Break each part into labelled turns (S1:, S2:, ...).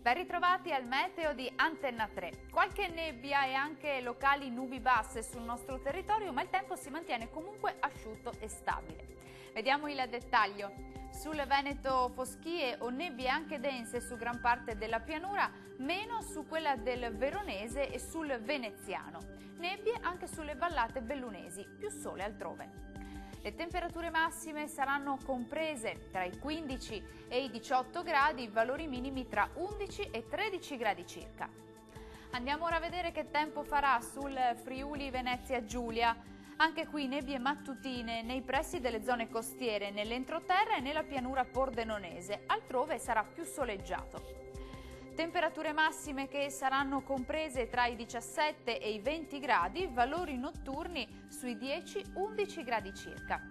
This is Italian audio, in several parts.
S1: Ben ritrovati al meteo di Antenna 3. Qualche nebbia e anche locali nubi basse sul nostro territorio, ma il tempo si mantiene comunque asciutto e stabile. Vediamo il dettaglio. Sul Veneto foschie o nebbie anche dense su gran parte della pianura, meno su quella del Veronese e sul Veneziano. Nebbie anche sulle vallate bellunesi, più sole altrove. Le temperature massime saranno comprese tra i 15 e i 18 gradi, valori minimi tra 11 e 13 gradi circa. Andiamo ora a vedere che tempo farà sul Friuli Venezia Giulia. Anche qui nebbie mattutine nei pressi delle zone costiere, nell'entroterra e nella pianura pordenonese, altrove sarà più soleggiato. Temperature massime che saranno comprese tra i 17 e i 20 gradi, valori notturni sui 10-11 gradi circa.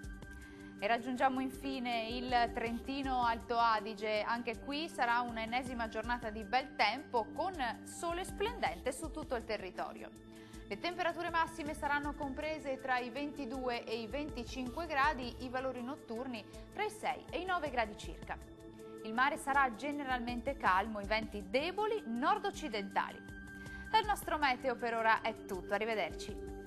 S1: E raggiungiamo infine il Trentino Alto Adige. Anche qui sarà un'ennesima giornata di bel tempo con sole splendente su tutto il territorio. Le temperature massime saranno comprese tra i 22 e i 25 gradi, i valori notturni tra i 6 e i 9 gradi circa. Il mare sarà generalmente calmo, i venti deboli nord-occidentali. Dal nostro meteo per ora è tutto, arrivederci.